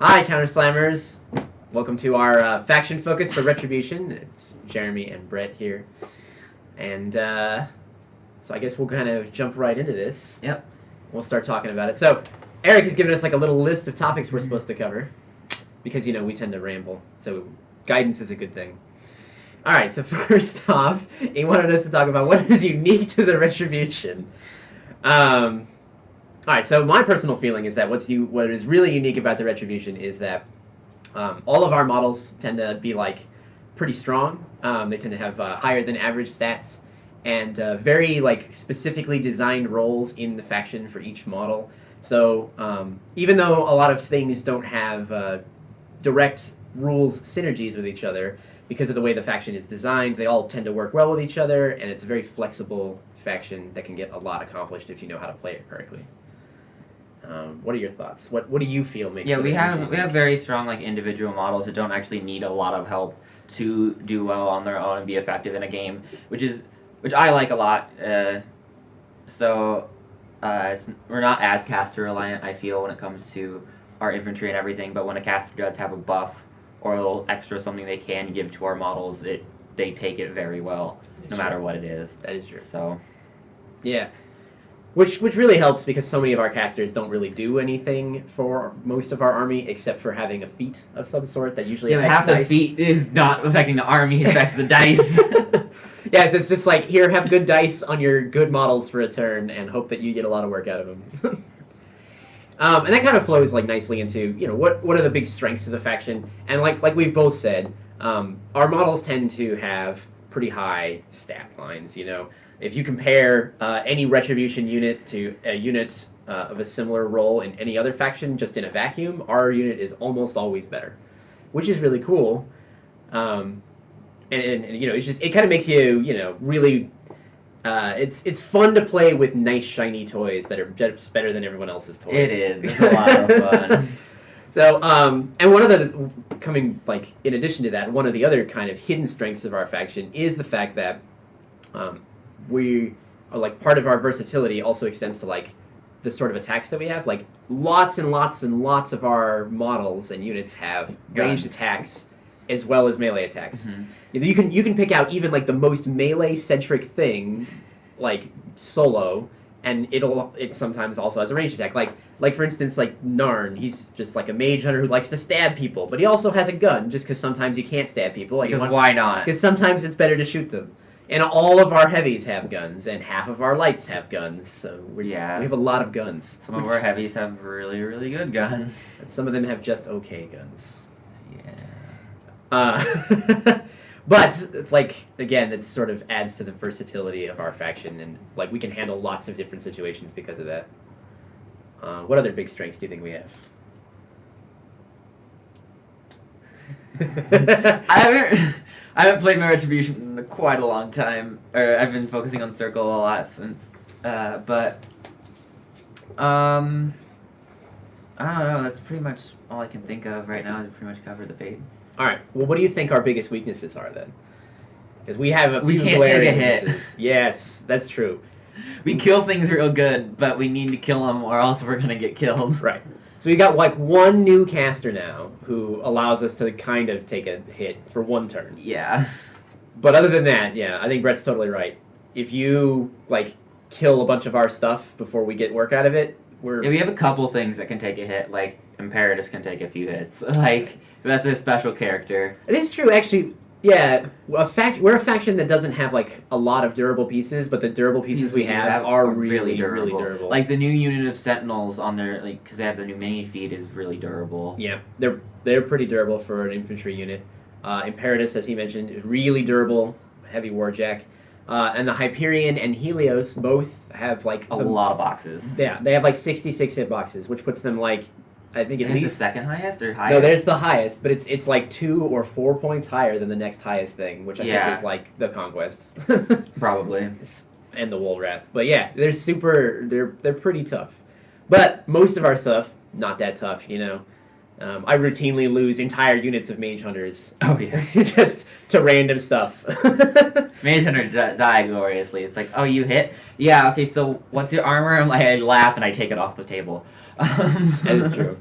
Hi, Counter Slammers. Welcome to our faction focus for Retribution. It's Jeremy and Brett here. And so I guess we'll kind of jump right into this. Yep. We'll start talking about it. So Eric has given us like a little list of topics we're supposed to cover. Because, you know, we tend to ramble. So guidance is a good thing. Alright, so first off, he wanted us to talk about what is unique to the Retribution. Alright, so my personal feeling is that what is really unique about the Retribution is that all of our models tend to be like pretty strong. They tend to have higher than average stats and very like specifically designed roles in the faction for each model. So even though a lot of things don't have direct rules synergies with each other, because of the way the faction is designed, they all tend to work well with each other, and it's a very flexible faction that can get a lot accomplished if you know how to play it correctly. What are your thoughts? What do you feel makes? Yeah, we have very strong like individual models that don't actually need a lot of help to do well on their own and be effective in a game, which I like a lot. We're not as caster reliant, I feel, when it comes to our infantry and everything. But when a caster does have a buff or a little extra something they can give to our models, they take it very well, no matter what it is. That is true. So, yeah. Which really helps because so many of our casters don't really do anything for most of our army except for having a feat of some sort that usually affects half dice. the feat is not affecting the army, it affects the dice. Yes, it's just like, here, have good dice on your good models for a turn and hope that you get a lot of work out of them. And that kind of flows like nicely into, you know, what are the big strengths of the faction. And like we've both said, our models tend to have pretty high stat lines, you know. If you compare any Retribution unit to a unit of a similar role in any other faction, just in a vacuum, our unit is almost always better, which is really cool. And you know, it kind of makes you, you know, really. It's fun to play with nice shiny toys that are just better than everyone else's toys. It is. It's a lot of fun. So, and one of the in addition to that, one of the other kind of hidden strengths of our faction is the fact that we are like part of our versatility also extends to like the sort of attacks that we have. Like lots and lots and lots of our models and units have ranged attacks as well as melee attacks. Mm-hmm. You can pick out even like the most melee centric thing, like solo, and it sometimes also has a ranged attack. Like for instance, like Narn, he's just like a mage hunter who likes to stab people, but he also has a gun just because sometimes you can't stab people. Because why not? Because sometimes it's better to shoot them. And all of our heavies have guns, and half of our lights have guns. So we have a lot of guns. Some of our heavies have really, really good guns. And some of them have just okay guns. Yeah. But, like, again, that sort of adds to the versatility of our faction, and, like, we can handle lots of different situations because of that. What other big strengths do you think we have? I haven't played my Retribution in quite a long time. Or I've been focusing on Circle a lot since. But I don't know. That's pretty much all I can think of right now. To pretty much cover the bait. All right. Well, what do you think our biggest weaknesses are then? Because we have a few can't glaring take a hit. weaknesses. Yes, that's true. We kill things real good, but we need to kill them, or else we're gonna get killed. Right. So we got like one new caster now who allows us to kind of take a hit for one turn. Yeah. But other than that, yeah, I think Brett's totally right. If you like kill a bunch of our stuff before we get work out of it, we have a couple things that can take a hit. Like Imperatus can take a few hits. Like that's a special character. It is true, actually. Yeah, we're a faction that doesn't have like a lot of durable pieces, but the durable pieces we have are really durable. Like the new unit of Sentinels on their because they have the new mini feed is really durable. Yeah, they're pretty durable for an infantry unit. Imperatus, as he mentioned, really durable, heavy warjack. And the Hyperion and Helios both have like a lot of boxes. Yeah, they have like 66 hit boxes, which puts them like I think at least the second highest or highest. No, there's the highest, but it's like 2 or 4 points higher than the next highest thing, which I think is like the Conquest. Probably. And the Woolwrath. But yeah, they're pretty tough. But most of our stuff not that tough, you know. I routinely lose entire units of mage hunters. Oh yeah, just to random stuff. Mage hunters die gloriously. It's like, oh, you hit? Yeah. Okay. So what's your armor? I laugh and I take it off the table. That is true.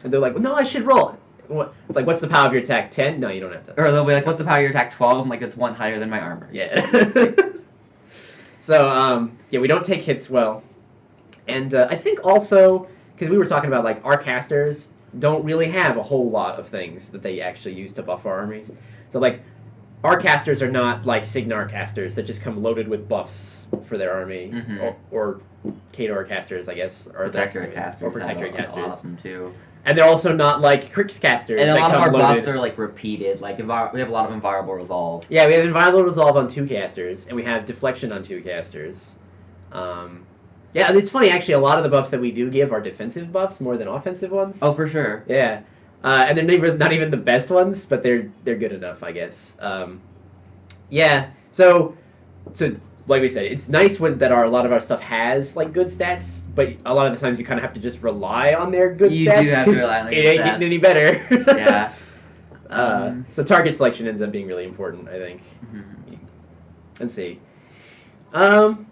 And they're like, well, no, I should roll. It's like, what's the power of your attack? 10? No, you don't have to. Or they'll be like, what's the power of your attack? 12? I'm like, that's 1 higher than my armor. Yeah. So, yeah, we don't take hits well. And I think also, because we were talking about, like, our casters don't really have a whole lot of things that they actually use to buff our armies. So, like, our casters are not like Signar casters that just come loaded with buffs for their army. Or Khador casters, I guess. Or Protectorate casters. Or Protectorate A lot casters. of them, too. And they're also not like Krix casters. And a that lot of come our loaded. buffs are like repeated. Like we have a lot of Inviolable Resolve. Yeah, we have Inviolable Resolve on 2 casters, and we have Deflection on 2 casters. Yeah, it's funny actually. A lot of the buffs that we do give are defensive buffs more than offensive ones. Oh, for sure. Yeah, and they're not even the best ones, but they're good enough, I guess. Yeah, so like we said, it's nice that a lot of our stuff has like good stats, but a lot of the times you kind of have to just rely on their good stats. You do have to rely on their good stats. It ain't stats. getting any better. Yeah. So target selection ends up being really important, I think. Let's see. I don't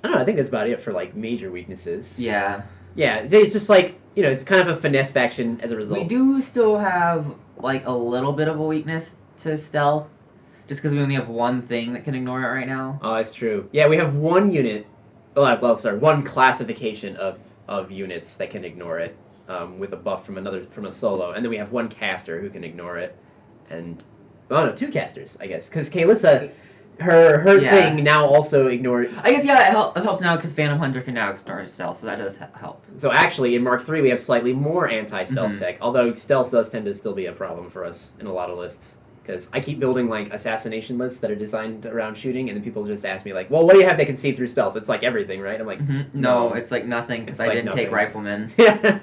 know. I think that's about it for like major weaknesses. Yeah. Yeah, it's just like, you know, it's kind of a finesse faction as a result. We do still have like a little bit of a weakness to stealth, just because we only have one thing that can ignore it right now. Oh, that's true. Yeah, we have one unit. One classification of units that can ignore it, with a buff from a solo, and then we have one caster who can ignore it, and 2 casters, I guess, because Kaelissa, her thing now also ignores. I guess it helps now because Phantom Hunter can now ignore stealth, so that does help. So actually, in Mark 3 we have slightly more anti-stealth tech, although stealth does tend to still be a problem for us in a lot of lists. Because I keep building like assassination lists that are designed around shooting, and then people just ask me like, "Well, what do you have that can see through stealth?" It's like everything, right? I'm like, no, it's like nothing because I didn't take riflemen. Yeah.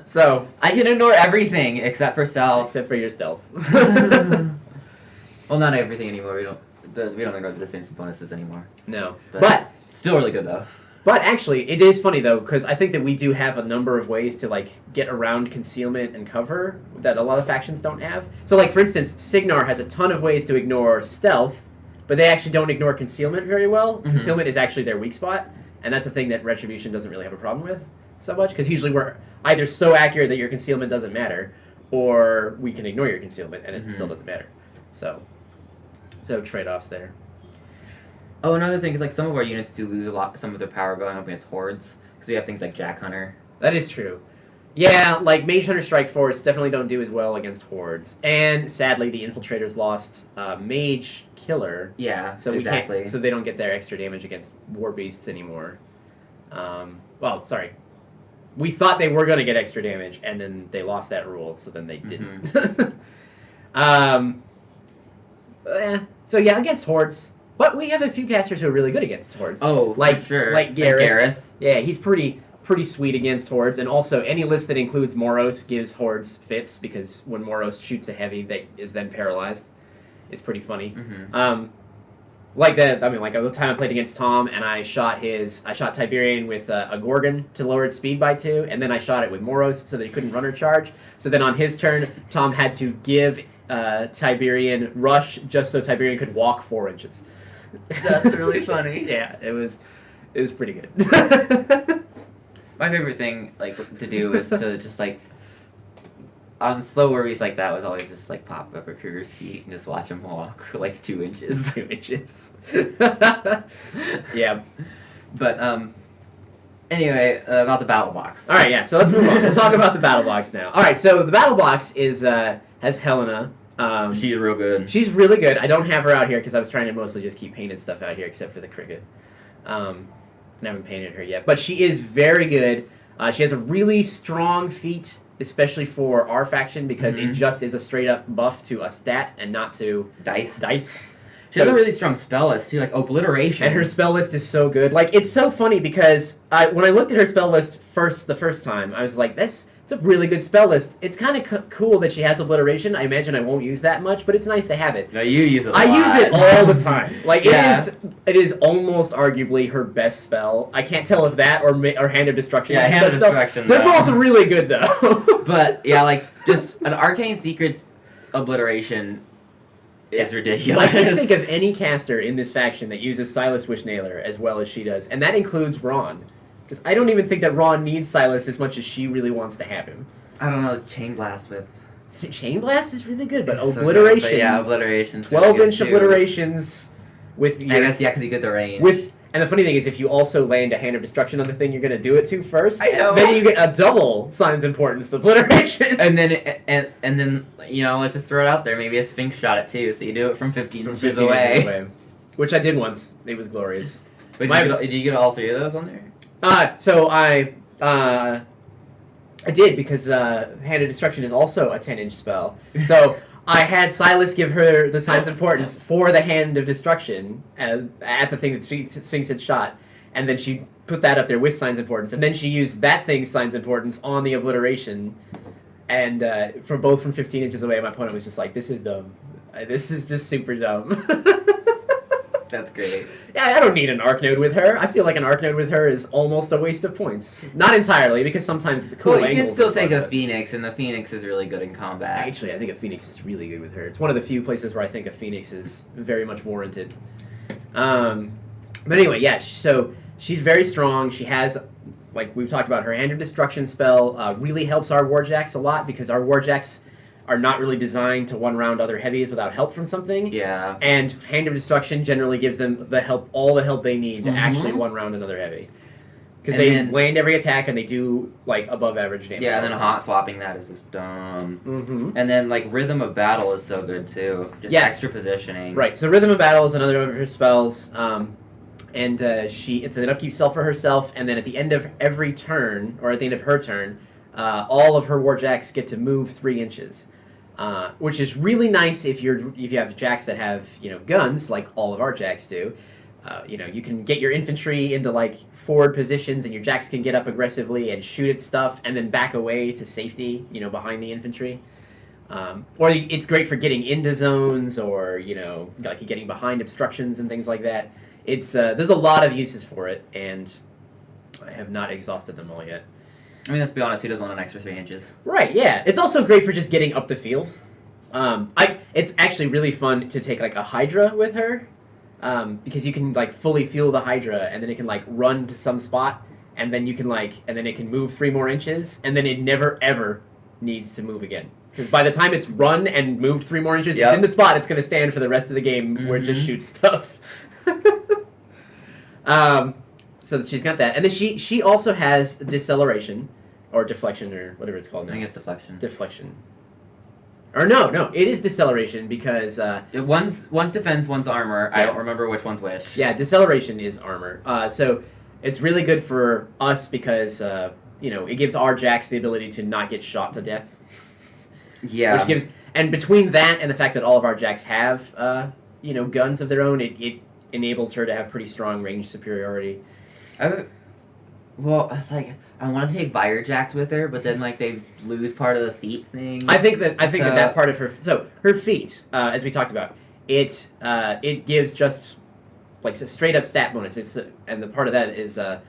So I can ignore everything except for stealth. Except for your stealth. Well, not everything anymore. We don't ignore the defensive bonuses anymore. No, but still really good though. But actually, it is funny though, because I think that we do have a number of ways to like get around concealment and cover that a lot of factions don't have. So, like for instance, Signar has a ton of ways to ignore stealth, but they actually don't ignore concealment very well. Concealment is actually their weak spot, and that's a thing that Retribution doesn't really have a problem with so much, because usually we're either so accurate that your concealment doesn't matter, or we can ignore your concealment and it still doesn't matter. So trade-offs there. Oh, another thing is like some of our units do lose some of their power going up against hordes because we have things like Jack Hunter. That is true. Yeah, like Mage Hunter Strike Force definitely don't do as well against hordes, and sadly the Infiltrators lost Mage Killer. Yeah, so exactly. So they don't get their extra damage against War Beasts anymore. Well, sorry. We thought they were going to get extra damage, and then they lost that rule, so then they didn't. So yeah, against hordes. But we have a few casters who are really good against hordes. Oh, like, for sure. Like Gareth. Gareth. Yeah, he's pretty sweet against hordes. And also, any list that includes Moros gives hordes fits, because when Moros shoots a heavy that is then paralyzed. It's pretty funny. Like that, I mean, like the time I played against Tom, and I shot Tiberian with a Gorgon to lower its speed by 2, and then I shot it with Moros so that he couldn't runner charge. So then on his turn, Tom had to give Tiberian rush just so Tiberian could walk 4 inches. That's really funny. Yeah, it was pretty good. My favorite thing like to do is to just like on slow worries like that was always just like pop up a Kruger's feet and just watch him walk like 2 inches. 2 inches. Yeah. But anyway, about the battle box. All right, yeah. So let's move on. We'll talk about the battle box now. All right, so the battle box has Helena. She's real good. She's really good. I don't have her out here because I was trying to mostly just keep painted stuff out here, except for the cricket. And I haven't painted her yet, but she is very good. She has a really strong feat, especially for our faction, because it just is a straight up buff to a stat and not to dice. She has a really strong spell list too, like Obliteration. And her spell list is so good. Like, it's so funny because when I looked at her spell list the first time, I was like, it's a really good spell list. It's kind of cool that she has Obliteration. I imagine I won't use that much, but it's nice to have it. No, you use it a lot. I use it all the time. Like, it is almost arguably her best spell. I can't tell if that or Hand of Destruction is her Hand of best spell. Destruction, They're both really good, though. But, yeah, like, just an Arcane Secrets Obliteration is ridiculous. I can't think of any caster in this faction that uses Silas Wishnailer as well as she does, and that includes Ron. Because I don't even think that Ron needs Silas as much as she really wants to have him. I don't know, Chain Blast with... Chain Blast is really good, but It's so obliterations... good, but yeah, obliterations. 12-inch obliterations with... I guess, yeah, because you get the range. And the funny thing is, if you also land a Hand of Destruction on the thing you're going to do it to first, I know. then you get a double Signs Importance obliteration. And then you know, let's just throw it out there. Maybe a Sphinx shot it too, so you do it from 15 inches away. Which I did once. It was glorious. But did you get all 3 of those on there? So I did, because Hand of Destruction is also a 10-inch spell. So I had Silas give her the Signs Importance for the Hand of Destruction at the thing that Sphinx had shot, and then she put that up there with Signs Importance, and then she used that thing's Signs Importance on the obliteration, and both from 15 inches away. My opponent was just like, "This is dumb. This is just super dumb." That's great. Yeah, I don't need an Arc Node with her. I feel like an Arc Node with her is almost a waste of points. Not entirely, because sometimes the cool angles... you can still take a Phoenix, and the Phoenix is really good in combat. Actually, I think a Phoenix is really good with her. It's one of the few places where I think a Phoenix is very much warranted. But anyway, yeah, so she's very strong. She has, like we've talked about, her Hand of Destruction spell really helps our warjacks a lot, because our warjacks are not really designed to one-round other heavies without help from something. Yeah. And Hand of Destruction generally gives them all the help they need to actually one-round another heavy. Because they land every attack and they do, like, above-average damage. Yeah, and then hot swapping that is just dumb. And then, like, Rhythm of Battle is so good, too. Just extra positioning. Right, so Rhythm of Battle is another one of her spells. And it's an upkeep spell for herself, and then at the end of every turn, or at the end of her turn, all of her warjacks get to move 3 inches. Which is really nice if you have jacks that have guns, like all of our jacks do. You can get your infantry into like forward positions, and your jacks can get up aggressively and shoot at stuff, and then back away to safety, behind the infantry. Or it's great for getting into zones, or like getting behind obstructions and things like that. There's a lot of uses for it, and I have not exhausted them all yet. I mean, let's be honest, who doesn't want an extra 3 inches? Right, yeah. It's also great for just getting up the field. It's actually really fun to take, like, a Hydra with her, because you can, like, fully fuel the Hydra, and then it can, like, run to some spot, and then you can, like, and then it can move 3 more inches, and then it never, ever needs to move again. Because by the time it's run and moved 3 more inches, it's in the spot, it's going to stand for the rest of the game where it just shoots stuff. So she's got that. And then she also has Deceleration, or Deflection, or whatever it's called now. I think it's Deflection. Deflection. Or no, it is Deceleration, because... one's defense, one's armor. Yeah. I don't remember which one's which. Yeah, Deceleration is armor. So it's really good for us, because, it gives our jacks the ability to not get shot to death. Yeah. And between that and the fact that all of our jacks have, guns of their own, it enables her to have pretty strong range superiority. Well, it's like, I want to take Warjacks with her, but then, like, they lose part of the feet thing. I think that part of her... So, her feet, as we talked about, it gives just, like, a straight-up stat bonus. And the part of that is... the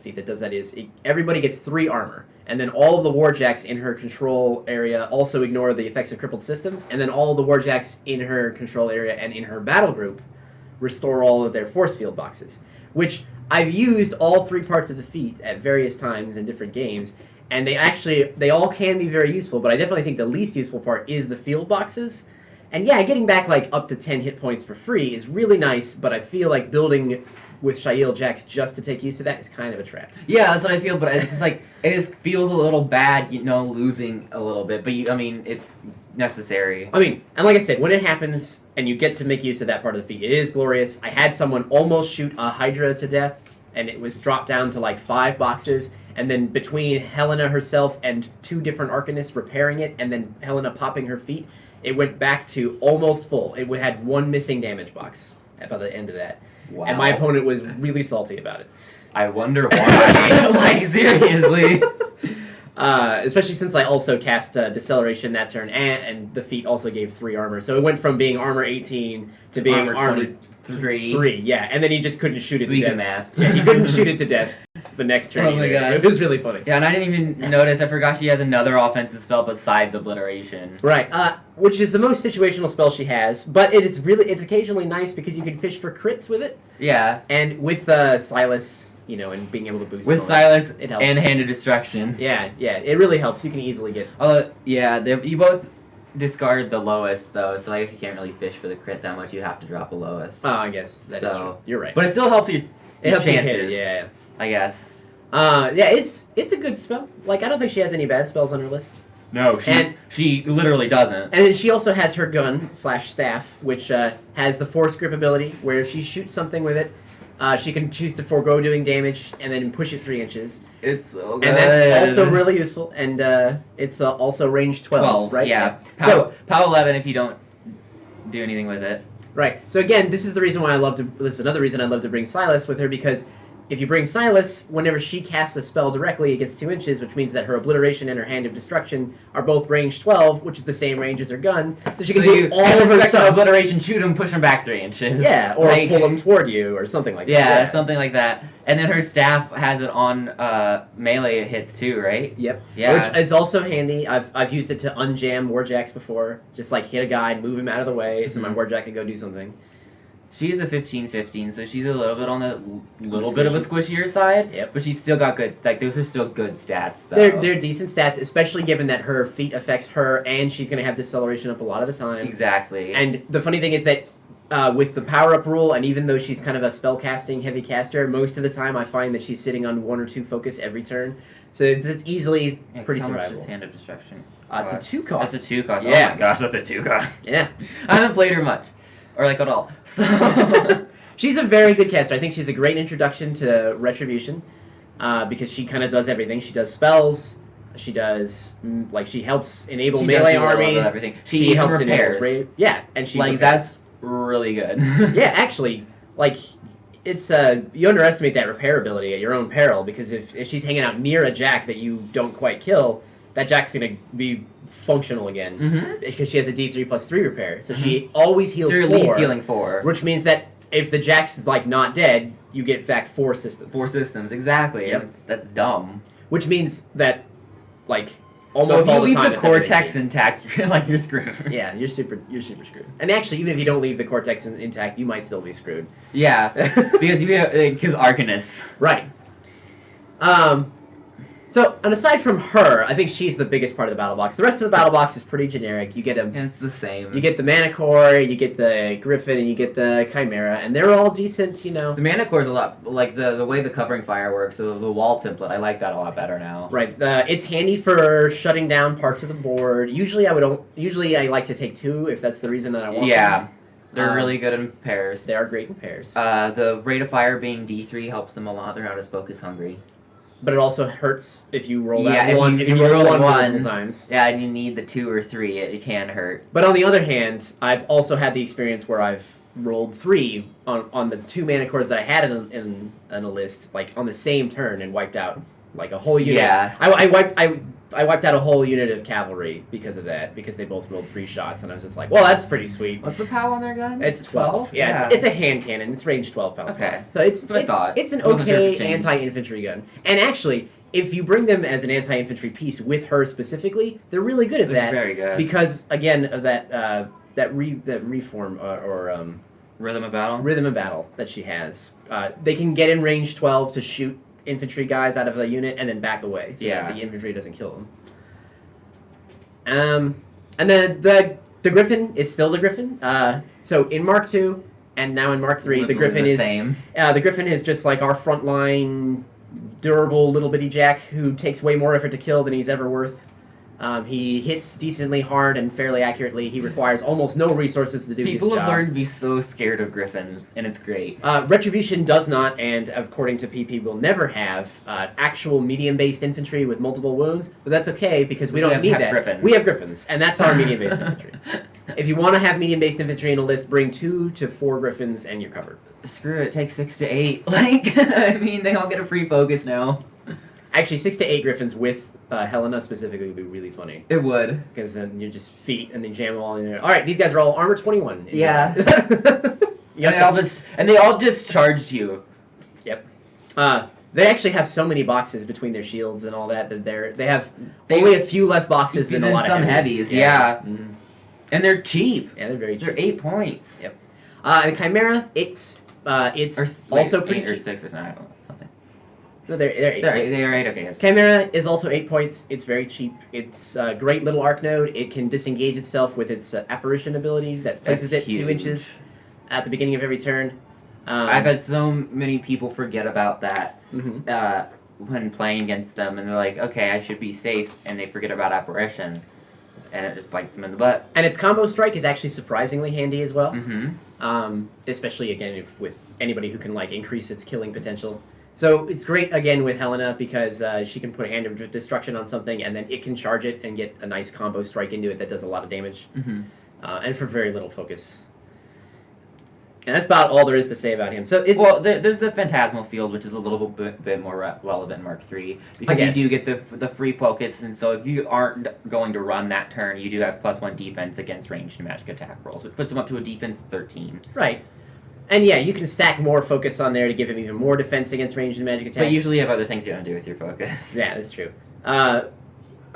feat that does that is... everybody gets 3 armor. And then all of the warjacks in her control area also ignore the effects of crippled systems. And then all of the warjacks in her control area and in her battle group restore all of their force field boxes. Which... I've used all 3 parts of the feat at various times in different games, and they all can be very useful, but I definitely think the least useful part is the field boxes. And yeah, getting back like up to 10 hit points for free is really nice, but I feel like building with Shail Jacks just to take use of that is kind of a trap. Yeah, that's what I feel, but it's just like, it just feels a little bad, losing a little bit, but it's necessary. I mean, and like I said, when it happens and you get to make use of that part of the feat, it is glorious. I had someone almost shoot a Hydra to death, and it was dropped down to like 5 boxes, and then between Helena herself and 2 different Arcanists repairing it, and then Helena popping her feet, it went back to almost full. It had 1 missing damage box by the end of that. Wow. And my opponent was really salty about it. I wonder why. Like, seriously. Especially since I also cast Deceleration that turn, and the feat also gave 3 armor. So it went from being armor 18 to being armor 3. Yeah, and then he just couldn't shoot it to death. Math. Yeah, he couldn't shoot it to death the next turn. Oh my god. It was really funny. Yeah, and I didn't even notice. I forgot she has another offensive spell besides Obliteration. Right, which is the most situational spell she has, but it's occasionally nice because you can fish for crits with it. Yeah. And with Silas, you know, and being able to boost With and all that. Silas It helps. and Hand of Destruction. Yeah, it really helps. You can easily get. Yeah, you both discard the lowest though, so I guess you can't really fish for the crit that much. You have to drop the lowest. Oh, I guess that is true. You're right. But it still helps your helps chances. you hit it, yeah. I guess. Yeah, it's a good spell. Like, I don't think she has any bad spells on her list. No, she literally doesn't. And then she also has her gun / staff, which has the force grip ability, where if she shoots something with it, she can choose to forego doing damage and then push it 3 inches. It's so good. And that's also really useful. And it's also range 12, right? Yeah. So POW 11 if you don't do anything with it. Right. So again, this is the reason why this is another reason I love to bring Silas with her, because if you bring Silas, whenever she casts a spell directly, it gets 2 inches, which means that her Obliteration and her Hand of Destruction are both range 12, which is the same range as her gun. So she can do all of her stuff. Obliteration, shoot him, push him back 3 inches. Yeah, or pull him toward you, or something like that. Yeah, something like that. And then her staff has it on melee hits too, right? Yep. Yeah. Which is also handy. I've used it to unjam warjacks before. Just like hit a guy and move him out of the way so my warjack can go do something. She's a 15/15, so she's a little bit on the bit of a squishier side. Yep. But she's still got good. Like those are still good stats. Though. They're decent stats, especially given that her feat affects her, and she's going to have deceleration up a lot of the time. Exactly. And the funny thing is that with the power up rule, and even though she's kind of a spell casting heavy caster, most of the time I find that she's sitting on 1 or 2 focus every turn, so it's easily pretty survivable. How much is Hand of Destruction? It's a 2 cost. That's a 2 cost. Yeah. Oh my gosh, that's a 2 cost. Yeah. I haven't played her much, or like at all. So. She's a very good caster. I think she's a great introduction to Retribution, because she kind of does everything. She does spells. She does she helps enable melee armies. Everything. She helps repairs. enable and she repairs. That's really good. Yeah, actually, it's you underestimate that repair ability at your own peril, because if she's hanging out near a jack that you don't quite kill, that jack's gonna be functional again because she has a D3 + 3 repair. So she always heals 4. So you're at least healing 4, which means that if the jack's not dead, you get back 4 systems. 4 systems, exactly. Yep. And that's dumb. Which means that almost all the time. So if you leave the cortex intact, you're screwed. Yeah, you're super screwed. And actually, even if you don't leave the cortex intact, you might still be screwed. Yeah, because Arcanist. Right. So, and aside from her, I think she's the biggest part of the battle box. The rest of the battle box is pretty generic. You get it's the same. You get the Mana Core, you get the Griffin, and you get the Chimera, and they're all decent, you know. The Mana Core is a lot like the way the covering fire works. So the wall template, I like that a lot better now. Right. It's handy for shutting down parts of the board. Usually, I like to take 2 if that's the reason that I want. Yeah. They're really good in pairs. They are great in pairs. The rate of fire being D3 helps them a lot. They're not as focus hungry. But it also hurts if you roll that if one. You, if you you roll one multiple times. Yeah, and you need the 2 or 3. It can hurt. But on the other hand, I've also had the experience where I've rolled 3 on the 2 mana cores that I had in a list, on the same turn, and wiped out a whole unit. Yeah. I wiped out a whole unit of cavalry because of that, because they both rolled 3 shots, and I was just like, well, that's pretty sweet. What's the POW on their gun? It's 12. Yeah. It's a hand cannon. It's range 12 pounds. Okay. So it's an okay sure anti-infantry gun. And actually, if you bring them as an anti-infantry piece with her specifically, they're really good at that. Very good. Because again of that reform Rhythm of Battle. Rhythm of Battle that she has. They can get in range 12 to shoot infantry guys out of the unit and then back away, so that the infantry doesn't kill them. And then the Griffin is still the Griffin. So in Mark II and now in Mark III, the Griffin is same. The Griffin is just like our frontline, durable little bitty jack who takes way more effort to kill than he's ever worth. He hits decently hard and fairly accurately. He requires almost no resources to do his job. People have learned to be so scared of Griffins, and it's great. Retribution does not, and according to PP, will never have actual medium-based infantry with multiple wounds, but that's okay because we don't need that. Griffins. We have Griffins, and that's our medium-based infantry. If you want to have medium-based infantry in a list, bring 2 to 4 Griffins, and you're covered. Screw it, take 6 to 8. They all get a free focus now. Actually, 6 to 8 Griffins with Helena specifically would be really funny. It would. Because then you just feet and then jam them all in there. Alright, these guys are all armor 21. Yeah. They all just charged you. Yep. They actually have so many boxes between their shields and all that they have only a few less boxes than a lot of some heavies. Yeah. Mm-hmm. And they're cheap. Yeah, they're very cheap. They're 8 points. Yep. And Chimera, it's also pretty 8 or cheap. 6 or something. No, they're 8 points. They're 8, okay. Chimera is also 8 points. It's very cheap. It's a great little arc node. It can disengage itself with its apparition ability that places That's it 2 inches at the beginning of every turn. I've had so many people forget about that Mm-hmm. when playing against them, and they're like, okay, I should be safe, and they forget about apparition, and it just bites them in the butt. And its combo strike is actually surprisingly handy as well. Mm-hmm. Especially, again, with anybody who can, like, increase its killing potential. So it's great, again, with Helena, because she can put a Hand of Destruction on something, and then it can charge it and get a nice combo strike into it that does a lot of damage. Mm-hmm. And for very little focus. And that's about all there is to say about him. So it's there's the Phantasmal Field, which is a little bit more relevant in Mark III, because you do get the free focus, and so if you aren't going to run that turn, you do have +1 defense against ranged and magic attack rolls, which puts him up to a defense 13. Right. And yeah, you can stack more focus on there to give him even more defense against ranged and magic attacks. But usually you have other things you want to do with your focus. Yeah, that's true.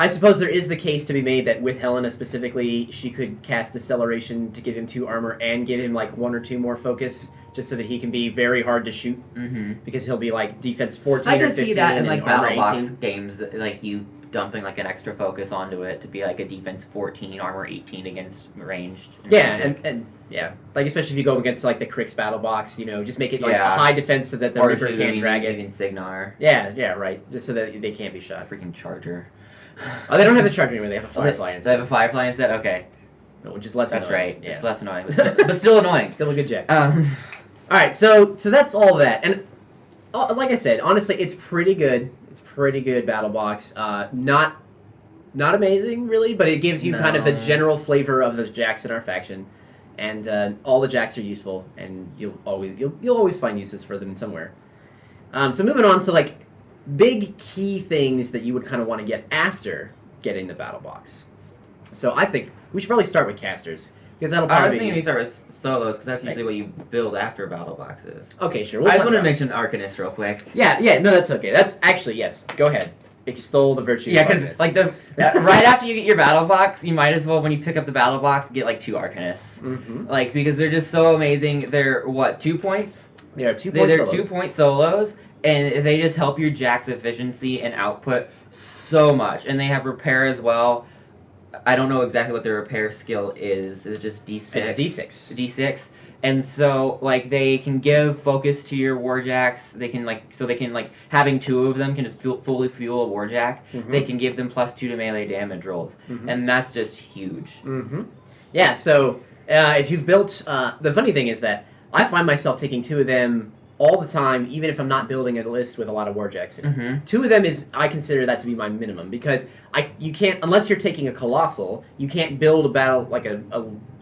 I suppose there is the case to be made that with Helena specifically, she could cast Deceleration to give him 2 armor and give him like 1 or 2 more focus, just so that he can be very hard to shoot. Mm-hmm. Because he'll be like defense 14 I or could 15 see that in and like armor battle box 18. games, that, like you dumping like an extra focus onto it to be like a defense 14, armor 18 against ranged. Yeah, and yeah, like especially if you go against like the Crix battle box, you know, just make it like a high defense so that the Reaper can't drag it. Even Signar. Yeah, right. Just so that they can't be shot. Freaking Charger. Oh, they don't have the Charger anymore. They have a Firefly instead. They have a Firefly instead. Okay, which is less. That's annoying. right. Yeah. It's less annoying, but still annoying. Still a good jack. All right, so that's all that, and like I said, honestly, it's pretty good. It's pretty good battle box. Not amazing really, but it gives you kind of the general flavor of the jacks in our faction, and all the jacks are useful, and you'll always find uses for them somewhere. So moving on to like big key things that you would kind of want to get after getting the battle box. So I think we should probably start with casters, because that'll probably I was thinking we start with solos, because that's usually what you build after battle boxes. Okay, sure. I just wanted to mention Arcanist real quick. Yeah, no, that's okay. That's actually, yes, go ahead. Extol the virtue Yeah, of because Arcanist. like right after you get your battle box, you might as well, when you pick up the battle box, get like 2 Arcanists. Mm-hmm. Like, because they're just so amazing. They're, what, 2 points? They're 2 They're solos. 2-point solos, and they just help your jack's efficiency and output so much. And they have repair as well. I don't know exactly what their repair skill is. It's just D6. It's D6. D6. And so, like, they can give focus to your warjacks. They can, like, having 2 of them can just fully fuel a warjack. Mm-hmm. They can give them +2 to melee damage rolls. Mm-hmm. And that's just huge. Mm-hmm. Yeah, so if you've built... the funny thing is that I find myself taking 2 of them all the time, even if I'm not building a list with a lot of warjacks in it. Mm-hmm. 2 of them I consider that to be my minimum, because you can't, unless you're taking a colossal, you can't build a battle, like a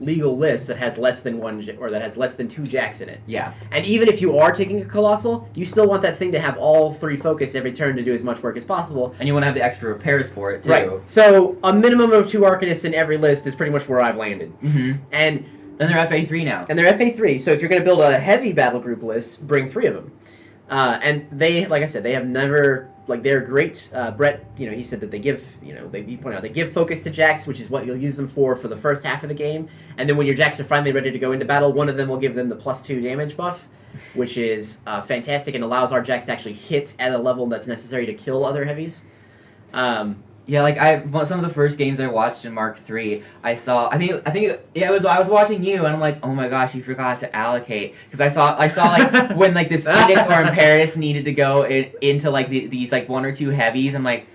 legal list that has less than 1, or that has less than 2 jacks in it. Yeah. And even if you are taking a colossal, you still want that thing to have all 3 focus every turn to do as much work as possible. And you want to have the extra repairs for it, too. Right. So a minimum of 2 Arcanists in every list is pretty much where I've landed. Mm-hmm. And they're FA3 now. And they're FA3, so if you're going to build a heavy battle group list, bring 3 of them. And they, like I said, they have never, like, they're great. Brett, you know, he said that they give, you know, you point out, they give focus to jacks, which is what you'll use them for the first half of the game. And then when your jacks are finally ready to go into battle, one of them will give them the +2 damage buff, which is fantastic and allows our jacks to actually hit at a level that's necessary to kill other heavies. Yeah, like some of the first games I watched in Mark III, I saw. I think yeah, I was watching you, and I'm like, oh my gosh, you forgot to allocate, because I saw like when like this Phoenix or Imperius needed to go into like these like 1 or 2 heavies. I'm like,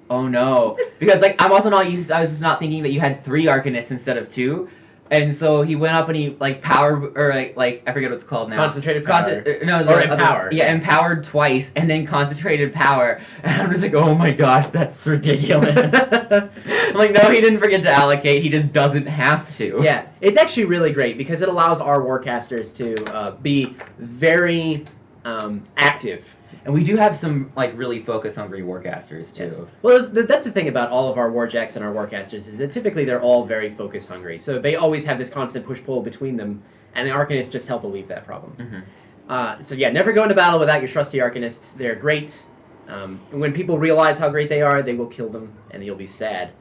oh no, because like I'm also not used. I was just not thinking that you had 3 Arcanists instead of 2. And so he went up and he like powered, or like I forget what it's called now. Concentrated power. Or empowered. Yeah, empowered twice and then concentrated power. And I'm just like, oh my gosh, that's ridiculous. I'm like, no, he didn't forget to allocate. He just doesn't have to. Yeah, it's actually really great because it allows our warcasters to be very active. And we do have some like really focus-hungry warcasters too. Yes. Well, that's the thing about all of our warjacks and our warcasters is that typically they're all very focus-hungry. So they always have this constant push-pull between them, and the Arcanists just help alleviate that problem. Mm-hmm. So yeah, never go into battle without your trusty Arcanists. They're great. And when people realize how great they are, they will kill them, and you'll be sad.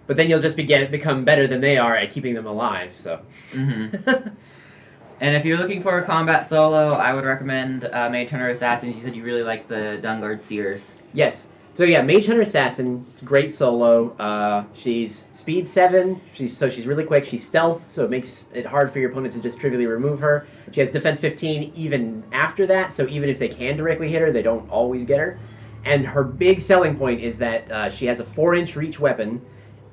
But then you'll just become better than they are at keeping them alive. So. Mm-hmm. And if you're looking for a combat solo, I would recommend Mage Hunter Assassins. You said you really like the Dungard Seers. Yes. So yeah, Mage Hunter Assassin, great solo. She's speed 7. She's really quick. She's stealth, so it makes it hard for your opponent to just trivially remove her. She has defense 15 even after that, so even if they can directly hit her, they don't always get her. And her big selling point is that she has a 4-inch reach weapon,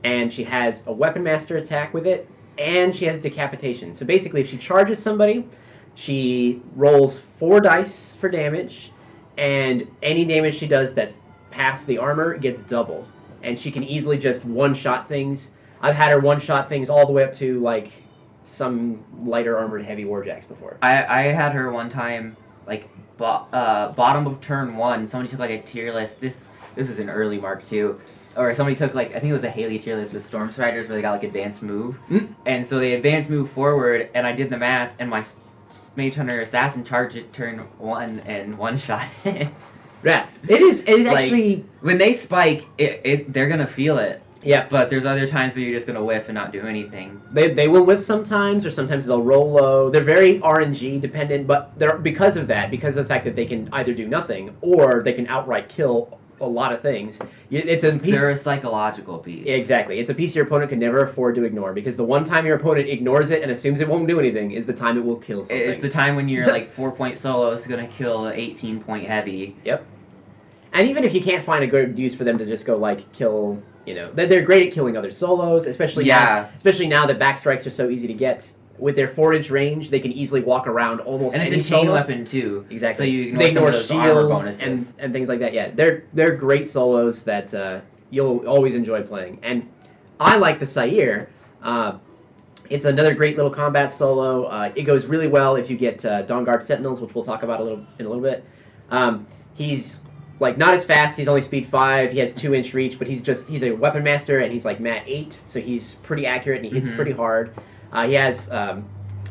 and she has a Weapon Master attack with it, and she has decapitation. So basically, if she charges somebody, she rolls 4 dice for damage, and any damage she does that's past the armor gets doubled, and she can easily just one-shot things. I've had her one-shot things all the way up to like some lighter armored heavy warjacks before. I had her one time, like bottom of turn 1. Somebody took like a tier list. This is an early Mark II, or somebody took like, I think it was a Haley tier list with Storm Striders where they got like advanced move, and so they advanced move forward, and I did the math, and my Mage Hunter Assassin charged it turn 1 and one-shot it. Yeah, it is Like, actually when they spike, they're gonna feel it. Yeah. But there's other times where you're just gonna whiff and not do anything. They will whiff sometimes, or sometimes they'll roll low. They're very RNG dependent, but they're because of the fact that they can either do nothing or they can outright kill a lot of things. It's a piece. They're a psychological piece. Exactly. It's a piece your opponent can never afford to ignore, because the one time your opponent ignores it and assumes it won't do anything is the time it will kill something. It's the time when you're like 4-point solo is gonna kill an 18-point heavy. Yep. And even if you can't find a good use for them to just go like kill, they're great at killing other solos, especially now that backstrikes are so easy to get. With their 4-inch range, they can easily walk around almost any solo. And it's a chain weapon too. Exactly. So you ignore some of those armor bonuses and things like that. Yeah, they're great solos that you'll always enjoy playing. And I like the Scyrah. It's another great little combat solo. It goes really well if you get Dawnguard Sentinels, which we'll talk about in a little bit. He's like not as fast. He's only speed 5. He has 2-inch reach, but he's a weapon master, and he's like mat 8, so he's pretty accurate and he hits pretty hard. He has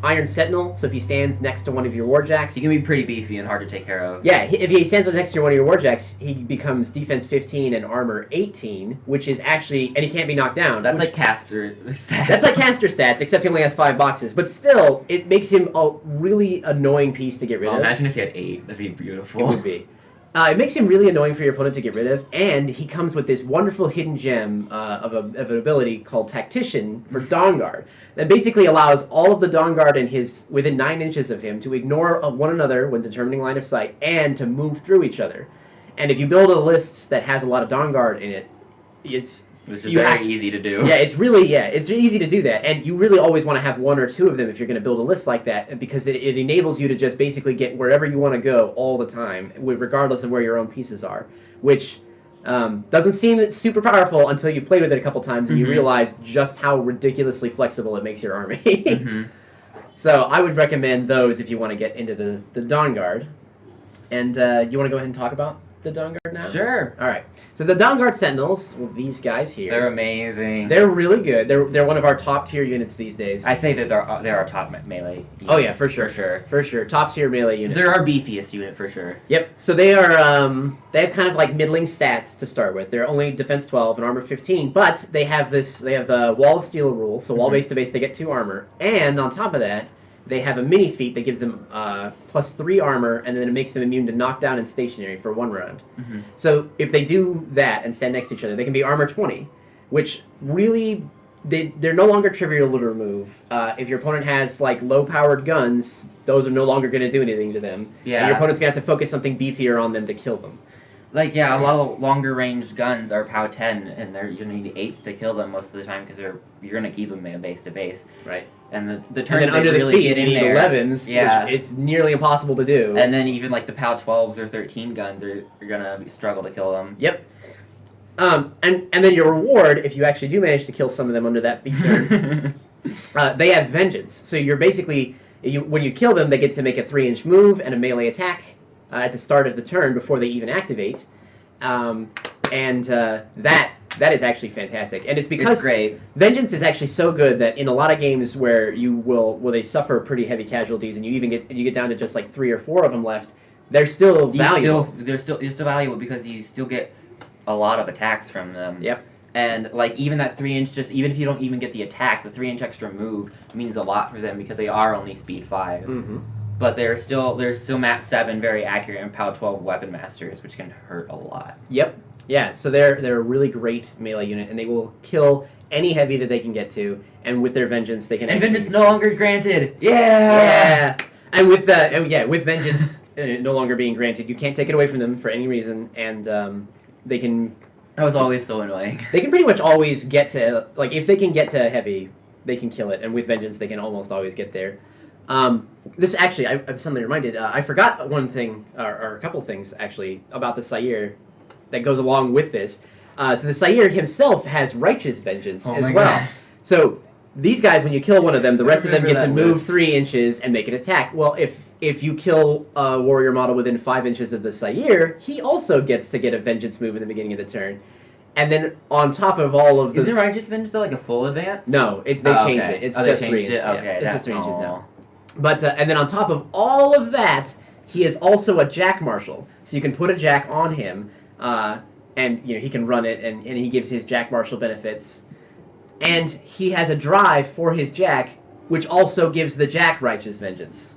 Iron Sentinel, so if he stands next to one of your warjacks, he can be pretty beefy and hard to take care of. Yeah, if he stands next to one of your warjacks, he becomes defense 15 and armor 18, which is actually, and he can't be knocked down. That's like caster stats. That's like caster stats, except he only has 5 boxes. But still, it makes him a really annoying piece to get rid of. Imagine if he had 8. That'd be beautiful. It would be. It makes him really annoying for your opponent to get rid of, and he comes with this wonderful hidden gem of an ability called Tactician for Dawnguard that basically allows all of the Dawnguard within 9 inches of him to ignore one another when determining line of sight and to move through each other. And if you build a list that has a lot of Dawnguard in it, it's very easy to do. Yeah, it's easy to do that, and you really always want to have 1 or 2 of them if you're going to build a list like that, because it enables you to just basically get wherever you want to go all the time, regardless of where your own pieces are, which doesn't seem super powerful until you've played with it a couple times and you realize just how ridiculously flexible it makes your army. So I would recommend those if you want to get into the Dawnguard. And you want to go ahead and talk about the Dawnguard now? Sure. All right. So the Dawnguard Sentinels, these guys here. They're amazing. They're really good. They're one of our top tier units these days. I say that they're our top melee unit. Oh yeah, for sure. For sure. Top tier melee unit. They're our beefiest unit for sure. Yep. So they are they have kind of like middling stats to start with. They're only defense 12 and armor 15, but they have the Wall of Steel rule. So wall base to base they get 2 armor, and on top of that, they have a mini feat that gives them plus 3 armor, and then it makes them immune to knockdown and stationary for 1 round. So if they do that and stand next to each other, they can be armor 20, which really, they're no longer trivial to remove. If your opponent has like low-powered guns, those are no longer going to do anything to them. Yeah. And your opponent's going to have to focus something beefier on them to kill them. Like, yeah, a lot of longer range guns are POW 10, and you're going to need 8s to kill them most of the time because you're going to keep them base to base. Right. And the turn and then under really the feet, get in you need there, 11s, which it's nearly impossible to do. And then even like the POW 12s or 13 guns you're going to struggle to kill them. Yep. And then your reward, if you actually do manage to kill some of them under that feature, they have Vengeance. So you're basically, when you kill them, they get to make a 3-inch move and a melee attack at the start of the turn before they even activate. That is actually fantastic, and it's because great. Vengeance is actually so good that in a lot of games where they suffer pretty heavy casualties, and you get down to just like 3 or 4 of them left, they're still valuable. They're still valuable because you still get a lot of attacks from them. Yep. And like even that 3-inch, just even if you don't even get the attack, the 3-inch extra move means a lot for them because they are only speed 5. Mm-hmm. But they're still Mat 7 very accurate and POW 12 weapon masters, which can hurt a lot. Yep. Yeah. So they're a really great melee unit, and they will kill any heavy that they can get to. And with their vengeance, they can. And actually... vengeance no longer granted. Yeah. Yeah. And with with vengeance no longer being granted, you can't take it away from them for any reason, and they can. That was always so annoying. They can pretty much always get to, like, if they can get to heavy, they can kill it, and with vengeance, they can almost always get there. This actually, I'm suddenly reminded, I forgot one thing, or a couple things, actually, about the Scyrah that goes along with this. So the Scyrah himself has righteous vengeance as well. God. So these guys, when you kill one of them, the rest of them get to move list. 3 inches and make an attack. Well, if you kill a warrior model within 5 inches of the Scyrah, he also gets to get a vengeance move in the beginning of the turn. And then on top of all of the... Isn't righteous vengeance still like a full advance? No, they changed it. It's just 3 inches. Okay, yeah, it's just 3 inches all. now. But and then on top of all of that, he is also a Jack Marshal. So you can put a Jack on him, and he can run it, and he gives his Jack Marshal benefits. And he has a drive for his Jack, which also gives the Jack righteous vengeance.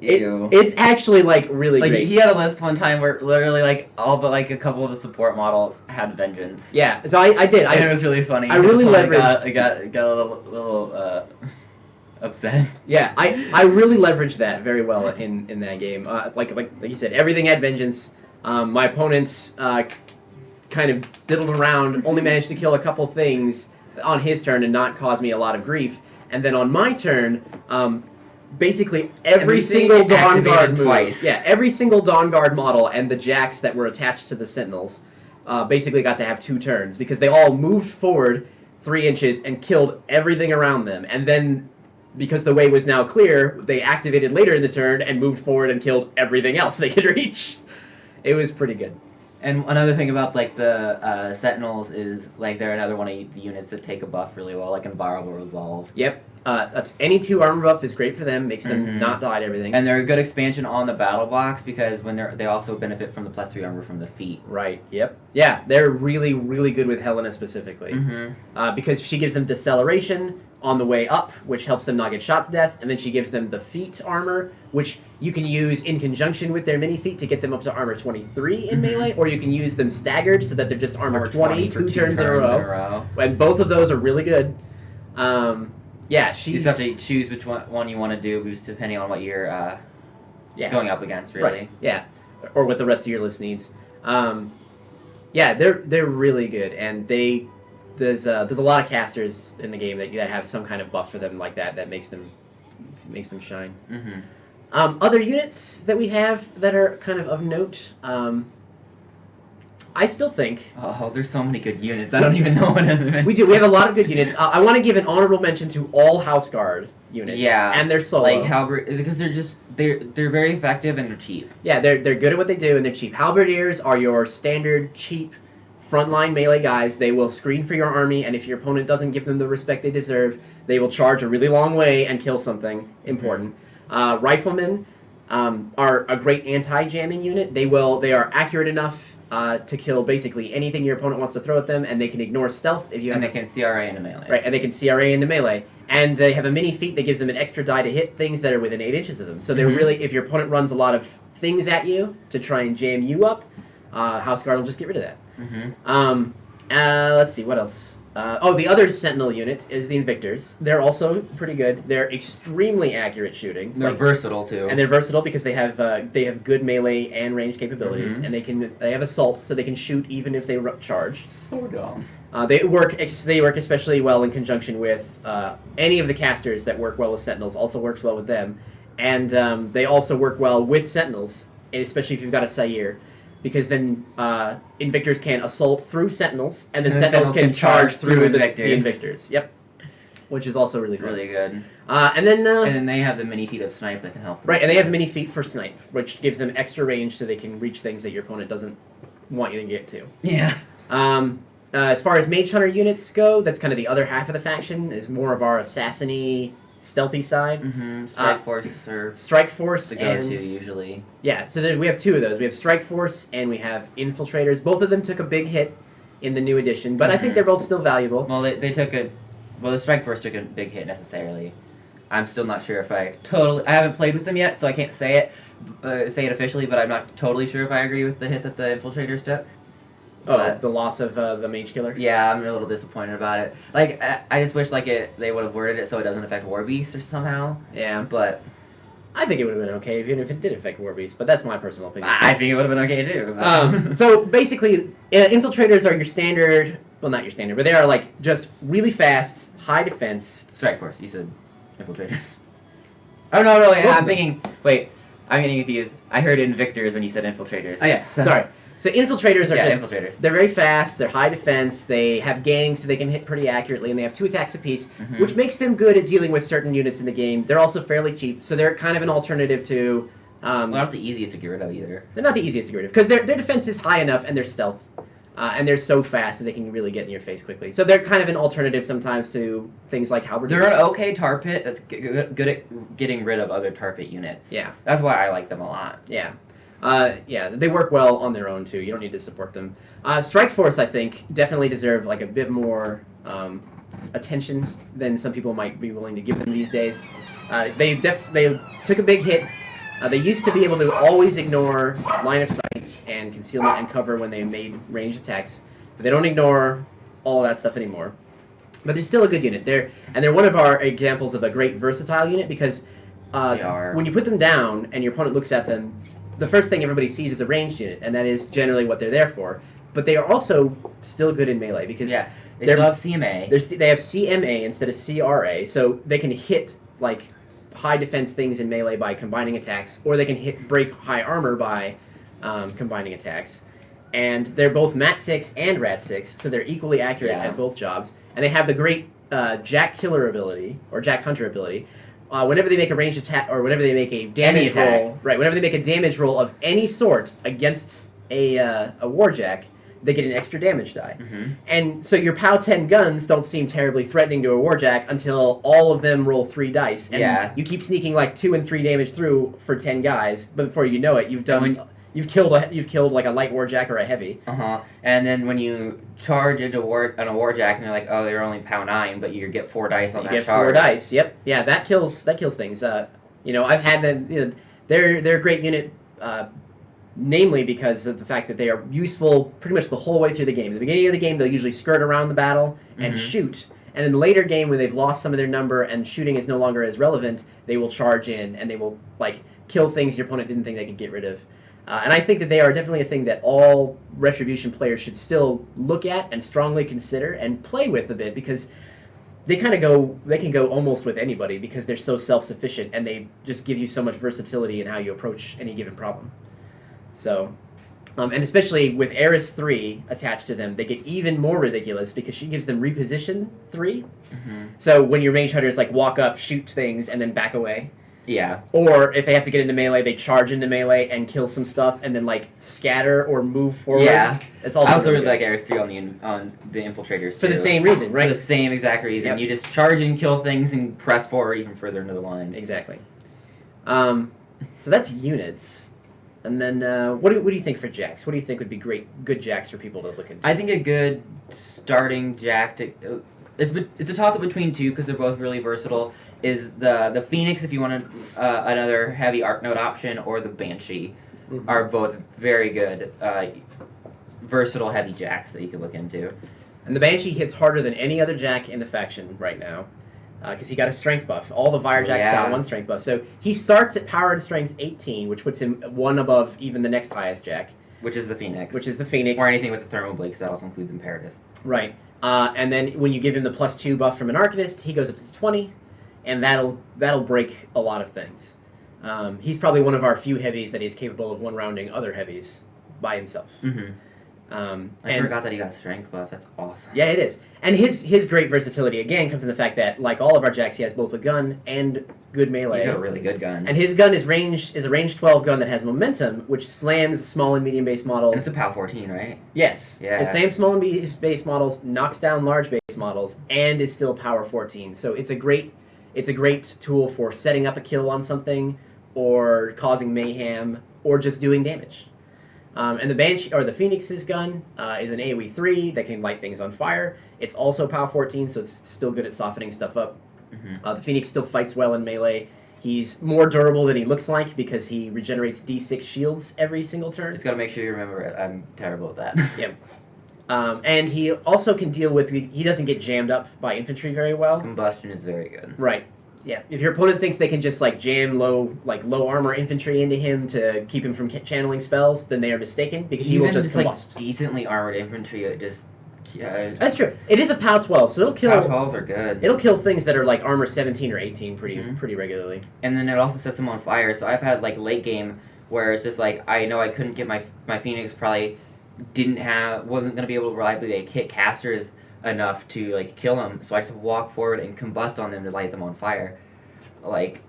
It's actually like really great. He had a list one time where literally like all but like a couple of the support models had vengeance. Yeah, so I did. And it was really funny. I really leveraged. I got a little upset. Yeah, I really leveraged that very well in that game. Like you said, everything had vengeance. My opponent kind of diddled around, only managed to kill a couple things on his turn and not cause me a lot of grief. And then on my turn, basically every single Dawn Guard move, twice. yeah, every single Dawn Guard model and the Jacks that were attached to the Sentinels basically got to have 2 turns because they all moved forward 3 inches and killed everything around them. And then, because the way was now clear, they activated later in the turn and moved forward and killed everything else they could reach. It was pretty good. And another thing about like the Sentinels is like they're another one of the units that take a buff really well, like Inviolable Resolve. Yep. That's any 2 armor buff is great for them, makes them not die to everything. And they're a good expansion on the battle box because when they also benefit from the +3 armor from the feet. Right. Yep. Yeah, they're really, really good with Helena specifically. Because she gives them deceleration on the way up, which helps them not get shot to death, and then she gives them the feet armor, which you can use in conjunction with their mini feet to get them up to armor 23 in melee, or you can use them staggered so that they're just armor 20 2 turns in a row. And both of those are really good. Yeah, you just have to choose which one you want to do, just depending on what you're going up against, really. Right. Yeah, or what the rest of your list needs. Yeah, they're really good, and there's a lot of casters in the game that have some kind of buff for them like that makes them shine. Other units that we have that are kind of note. I still think... Oh, there's so many good units. I don't even know what to... We do. We have a lot of good units. I want to give an honorable mention to all House Guard units. Yeah. And their solo. Like Halberd, because they're very effective and they're cheap. Yeah, they're good at what they do and they're cheap. Halberdiers are your standard cheap frontline melee guys. They will screen for your army, and if your opponent doesn't give them the respect they deserve, they will charge a really long way and kill something important. Riflemen are a great anti-jamming unit. They are accurate enough to kill basically anything your opponent wants to throw at them, and they can ignore stealth if you have... And they can CRA into melee. Right, and they can CRA into melee. And they have a mini feat that gives them an extra die to hit things that are within 8 inches of them. So they're really, if your opponent runs a lot of things at you to try and jam you up, House Guard will just get rid of that. Let's see, what else? The other Sentinel unit is the Invictors. They're also pretty good. They're extremely accurate shooting. They're versatile too. And they're versatile because they have good melee and range capabilities, and they have assault, so they can shoot even if they charge. So dumb. They work especially well in conjunction with any of the casters that work well with Sentinels. Also works well with them, and they also work well with Sentinels, especially if you've got a Scyrah. Because then Invictors can assault through Sentinels, and then Sentinels can charge through the Invictors. Yep. Which is also really fun. Really good. And then they have the mini feat of Snipe that can help them. Right, and they have mini feat for Snipe, which gives them extra range so they can reach things that your opponent doesn't want you to get to. Yeah. As far as Mage Hunter units go, that's kind of the other half of the faction, is more of our assassin-y, stealthy side. Strike Force or Strike Force the go-to usually. Yeah, so we have 2 of those. We have Strike Force and we have Infiltrators. Both of them took a big hit in the new edition, but I think they're both still valuable. Well, the Strike Force took a big hit necessarily. I'm still not sure if I haven't played with them yet, so I can't say it officially, but I'm not totally sure if I agree with the hit that the Infiltrators took. Oh, but the loss of the Mage Killer? Yeah, I'm a little disappointed about it. Like, I just wish they would have worded it so it doesn't affect War Beast or somehow. Yeah. But I think it would have been okay even if it did affect War Beast, but that's my personal opinion. I think it would have been okay too. So basically, Infiltrators are your standard, well, not your standard, but they are like just really fast, high defense. Strike Force, you said Infiltrators. Oh, no, yeah, I'm getting confused. I heard Invictors when you said Infiltrators. Oh, yeah, sorry. So Infiltrators are Infiltrators. They're very fast, they're high defense, they have gangs so they can hit pretty accurately, and they have 2 attacks apiece, which makes them good at dealing with certain units in the game. They're also fairly cheap, so they're kind of an alternative to... well, not the easiest to get rid of either. They're not the easiest to get rid of, because their defense is high enough and they're stealth. And they're so fast that they can really get in your face quickly. So they're kind of an alternative sometimes to things like Halberdiers. They're an okay tar pit that's good at getting rid of other tar pit units. Yeah. That's why I like them a lot. Yeah. Yeah, they work well on their own, too. You don't need to support them. Strike Force, I think, definitely deserve like a bit more attention than some people might be willing to give them these days. They took a big hit. They used to be able to always ignore line of sight and concealment and cover when they made ranged attacks, but they don't ignore all of that stuff anymore. But they're still a good unit. They're one of our examples of a great versatile unit because when you put them down and your opponent looks at them, the first thing everybody sees is a ranged unit, and that is generally what they're there for. But they are also still good in melee because they still have CMA. They have CMA instead of CRA, so they can hit like high defense things in melee by combining attacks, or they can break high armor by combining attacks. And they're both Mat 6 and Rat 6, so they're equally accurate at both jobs. And they have the great Jack Killer ability, or Jack Hunter ability. Whenever they make a ranged attack, or whenever they make a damage roll, whenever they make a damage roll of any sort against a warjack, they get an extra damage die. And so your POW 10 guns don't seem terribly threatening to a warjack until all of them roll 3 dice. And you keep sneaking like 2 and 3 damage through for 10 guys, but before you know it, you've killed like a light warjack or a heavy. And then when you charge into on a warjack, and they're like, oh, they're only POW 9, but you get 4 dice on that charge. You get 4 dice. Yep. Yeah, that kills things. I've had them. They're a great unit. Namely because of the fact that they are useful pretty much the whole way through the game. At the beginning of the game, they'll usually skirt around the battle and shoot. And in the later game, when they've lost some of their number and shooting is no longer as relevant, they will charge in and they will like kill things your opponent didn't think they could get rid of. And I think that they are definitely a thing that all Retribution players should still look at and strongly consider and play with a bit because they can go almost with anybody because they're so self-sufficient and they just give you so much versatility in how you approach any given problem. So, and especially with Eris 3 attached to them, they get even more ridiculous because she gives them reposition 3. So when your mage hunters like walk up, shoot things, and then back away. Yeah. Or if they have to get into melee, they charge into melee and kill some stuff, and then like scatter or move forward. Yeah. It's also I also really like Eris 3 on the Infiltrators for the same reason, right? For the same exact reason. Yep. You just charge and kill things and press forward even further into the line. Exactly. So that's units. And then, what do you think for jacks? What do you think would be good jacks for people to look into? I think a good starting jack it's a toss up between 2 because they're both really versatile. Is the Phoenix if you want another heavy arc node option, or the Banshee are both very good versatile heavy jacks that you can look into. And the Banshee hits harder than any other jack in the faction right now. Because he got a strength buff. All the Warjacks got 1 strength buff. So he starts at powered strength 18, which puts him 1 above even the next highest jack. Which is the Phoenix. Or anything with the Thermal Blade, because that also includes Imperative. Right. And then when you give him the +2 buff from an Arcanist, he goes up to 20, and that'll break a lot of things. He's probably one of our few heavies that is capable of one-rounding other heavies by himself. I forgot that he got a strength buff. That's awesome. Yeah, it is. And his great versatility, again, comes in the fact that, like all of our jacks, he has both a gun and good melee. He's got a really good gun. And his gun is a range 12 gun that has momentum, which slams small and medium base models. And it's a POW 14, right? Yes. Yeah. The same small and medium base models, knocks down large base models, and is still power 14. So it's a great tool for setting up a kill on something, or causing mayhem, or just doing damage. And the Banshee or the Phoenix's gun is an AoE 3 that can light things on fire. It's also POW 14, so it's still good at softening stuff up. The Phoenix still fights well in melee. He's more durable than he looks like because he regenerates D6 shields every single turn. Just gotta make sure you remember it. I'm terrible at that. Yep. And he also can deal with. He doesn't get jammed up by infantry very well. Combustion is very good. Right. Yeah. If your opponent thinks they can just like jam low armor infantry into him to keep him from channeling spells, then they are mistaken because he will just combust. Like decently armored infantry, it just. Yeah, that's true. It is a POW 12, so it'll kill. POW 12s are good. It'll kill things that are like armor 17 or 18 pretty regularly. And then it also sets them on fire. So I've had like late game where it's just like I know I couldn't get my Phoenix, probably wasn't gonna be able to reliably like hit casters enough to like kill them. So I just walk forward and combust on them to light them on fire, like.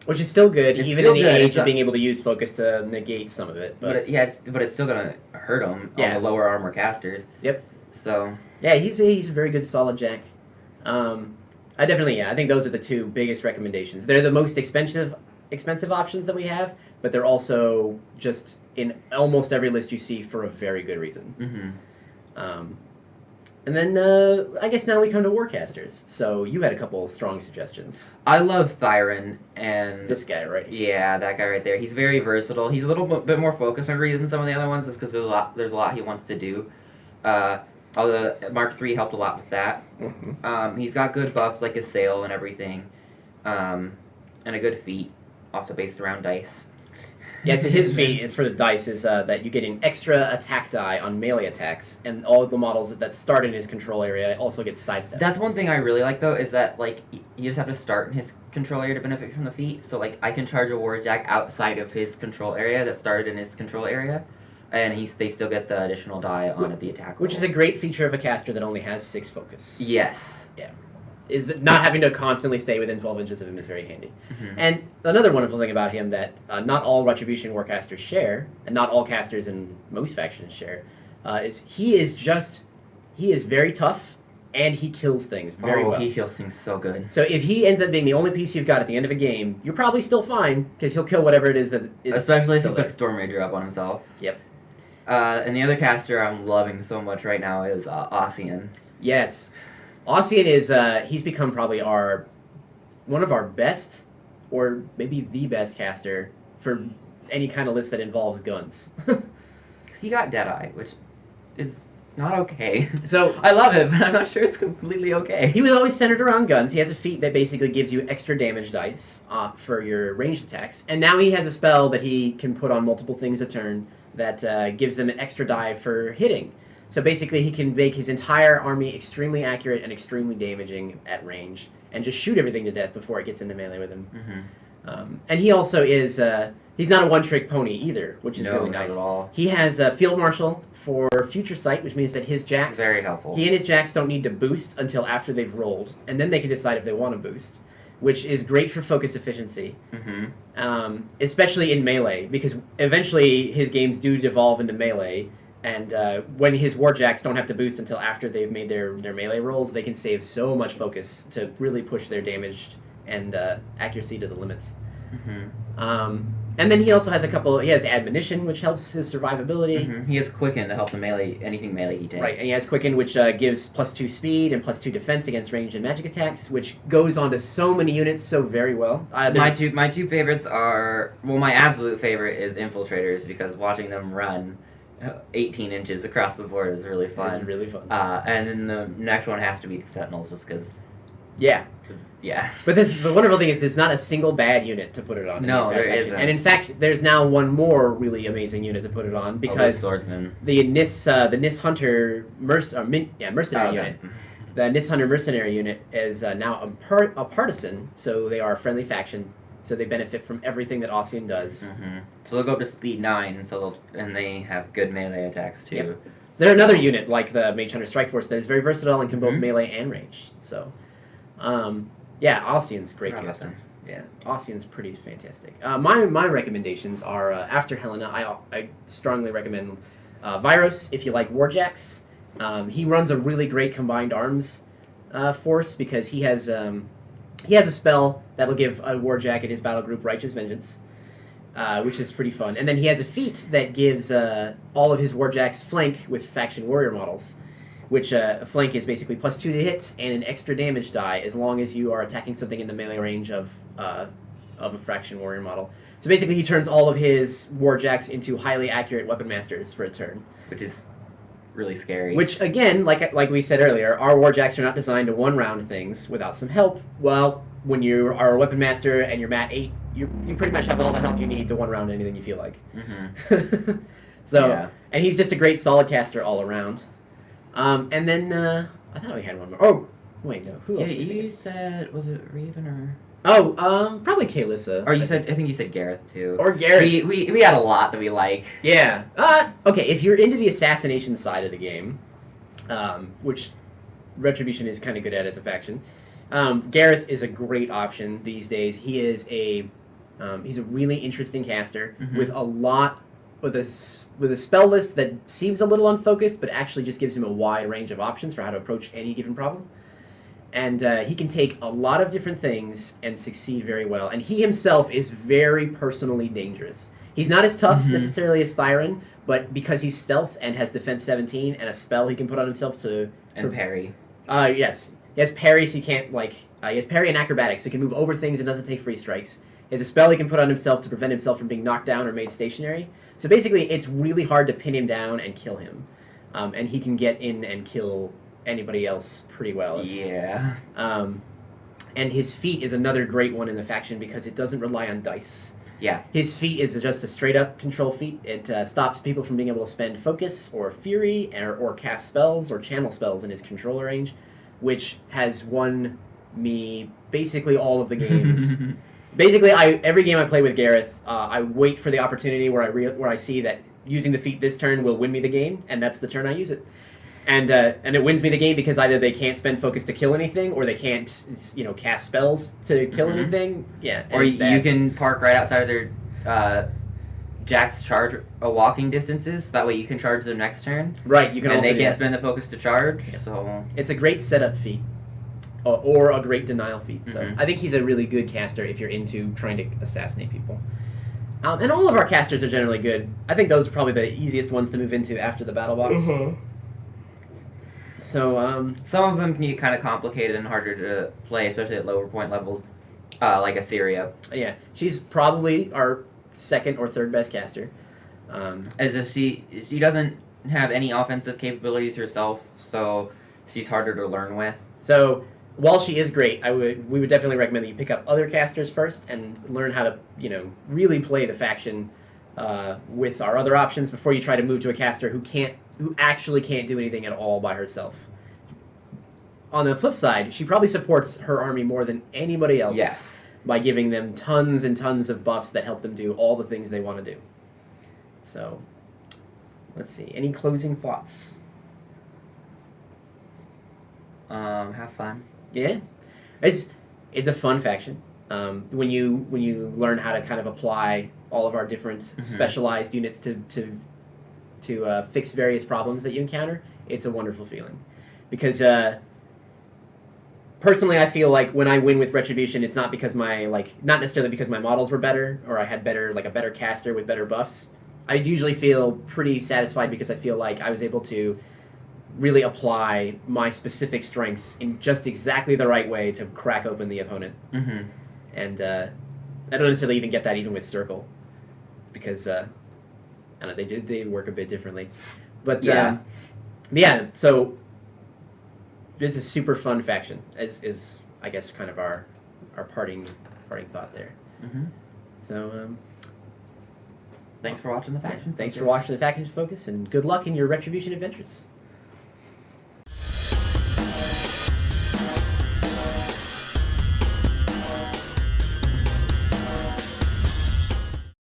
Which is still good, It's even still in the good. age It's of being able to use focus to negate some of it. But it's still gonna hurt them on the lower armor casters. Yep. So yeah, he's a very good solid jack. I think those are the two biggest recommendations. They're the most expensive options that we have, but they're also just in almost every list you see for a very good reason. And then I guess now we come to Warcasters. So you had a couple strong suggestions. I love Thyron and this guy right here. Yeah, that guy right there. He's very versatile. He's a little bit more focused on reason than some of the other ones, just because there's a lot he wants to do. Although Mk3 helped a lot with that. He's got good buffs like his sail and everything, and a good feat, also based around dice. Yeah, so his feat for the dice is that you get an extra attack die on melee attacks, and all of the models that start in his control area also get sidestepped. That's one thing I really like, though, is that like you just have to start in his control area to benefit from the feat. So like I can charge a warjack outside of his control area that started in his control area, and they still get the additional die on the attack roll. Which is a great feature of a caster that only has 6 focus. Yes. Yeah. Is that not having to constantly stay within 12 inches of him is very handy. And another wonderful thing about him that not all Retribution Warcasters share, and not all casters in most factions share, is he is very tough, and he kills things very well. He kills things so good. So if he ends up being the only piece you've got at the end of a game, you're probably still fine, because he'll kill whatever it is that is especially if he still puts Storm Rager up on himself. Yep. And the other caster I'm loving so much right now is Ossian. Yes. Ossian is, he's become probably one of our best, or maybe the best caster for any kind of list that involves guns. Because he got Deadeye, which is not okay. So I love it, but I'm not sure it's completely okay. he was always centered around guns. He has a feat that basically gives you extra damage dice for your ranged attacks. And now he has a spell that he can put on multiple things a turn that gives them an extra die for hitting. So basically, he can make his entire army extremely accurate and extremely damaging at range, and just shoot everything to death before it gets into melee with him. And he also is, he's not a one-trick pony either, which is really nice. Not at all. He has a Field Marshal for Future Sight, which means that his jacks... It's very helpful. He and his jacks don't need to boost until after they've rolled, and then they can decide if they want to boost, which is great for focus efficiency. Especially in melee, because eventually his games do devolve into melee, and when his warjacks don't have to boost until after they've made their melee rolls, they can save so much focus to really push their damage and accuracy to the limits. And then he also has he has Admonition, which helps his survivability. He has Quicken to help the anything melee he takes. Right, and he has Quicken, which gives +2 speed and +2 defense against ranged and magic attacks, which goes onto so many units so very well. My two favorites are, well, my absolute favorite is Infiltrators, because watching them run 18 inches across the board is really fun. It's really fun. And then the next one has to be the Sentinels, just because. Yeah. But the wonderful thing is there's not a single bad unit to put it on. No, there isn't. And in fact, there's now one more really amazing unit to put it on, because Swordsman. The Nis Hunter mercenary unit. The Nis Hunter mercenary unit is now a partisan, so they are a friendly faction. So they benefit from everything that Ossian does. So they'll go up to speed 9, and they have good melee attacks too. Yep. They're another unit like the Mage Hunter Strike Force that is very versatile and can both melee and range. So, yeah, Ossian's great caster. Yeah, Ossian's pretty fantastic. My recommendations are after Helena. I strongly recommend Virus if you like warjacks. He runs a really great combined arms force, because he has a spell that'll give a warjack in his battle group Righteous Vengeance. which is pretty fun. And then he has a feat that gives all of his warjacks flank with faction warrior models, which a flank is basically +2 to hit and an extra damage die as long as you are attacking something in the melee range of a faction warrior model. So basically, he turns all of his warjacks into highly accurate weapon masters for a turn, which is really scary. Which again, like we said earlier, our warjacks are not designed to one-round things without some help. Well, when you are a weapon master and you're Mat 8, you pretty much have all the help you need to one-round anything you feel like. Mm-hmm. So, yeah. And he's just a great solid caster all around. And then I thought we had one more. Oh, wait, no. Who else? Yeah, you said, was it Raven or? Oh, probably Kaelissa. Or you said, I think you said Gareth too. Or Gareth. We had a lot that we like. Yeah. Okay, if you're into the assassination side of the game, which Retribution is kind of good at as a faction, Gareth is a great option these days. He is he's a really interesting caster with a lot with a spell list that seems a little unfocused, but actually just gives him a wide range of options for how to approach any given problem. And he can take a lot of different things and succeed very well. And he himself is very personally dangerous. He's not as tough necessarily as Thyron, but because he's stealth and has defense 17 and a spell he can put on himself to... And parry. Yes. He has parry, so he can't, he has parry and acrobatics, so he can move over things and doesn't take free strikes. He has a spell he can put on himself to prevent himself from being knocked down or made stationary. So basically, it's really hard to pin him down and kill him. And he can get in and kill anybody else pretty well. Yeah. And his feat is another great one in the faction because it doesn't rely on dice. Yeah. His feat is just a straight-up control feat. It stops people from being able to spend focus or fury or cast spells or channel spells in his controller range, which has won me basically all of the games. Basically, every game I play with Gareth, I wait for the opportunity where I see that using the feat this turn will win me the game, and that's the turn I use it. And it wins me the game because either they can't spend focus to kill anything, or they can't, cast spells to kill anything. Yeah. Or you can park right outside of their Jack's charge walking distances. That way you can charge their next turn. Right. You can. And also they can't spend the focus to charge. Yeah. So it's a great setup feat, or a great denial feat. So I think he's a really good caster if you're into trying to assassinate people. And all of our casters are generally good. I think those are probably the easiest ones to move into after the battle box. So, some of them can get kind of complicated and harder to play, especially at lower point levels, like Assyria. Yeah, she's probably our second or third best caster. She doesn't have any offensive capabilities herself, so she's harder to learn with. So, while she is great, we would definitely recommend that you pick up other casters first and learn how to, really play the faction with our other options before you try to move to a caster who actually can't do anything at all by herself. On the flip side, she probably supports her army more than anybody else. Yes. By giving them tons and tons of buffs that help them do all the things they want to do. So, let's see. Any closing thoughts? Have fun. Yeah, it's a fun faction. When you learn how to kind of apply all of our different specialized units to fix various problems that you encounter, it's a wonderful feeling. Because personally, I feel like when I win with Retribution, it's not because not necessarily because my models were better or I had a better caster with better buffs. I usually feel pretty satisfied because I feel like I was able to really apply my specific strengths in just exactly the right way to crack open the opponent. And I don't necessarily even get that even with Circle, because I don't know, they work a bit differently. But yeah, so it's a super fun faction. Is I guess kind of our parting thought there. So thanks for watching the faction. Thanks for watching the Faction Focus, and good luck in your Retribution adventures.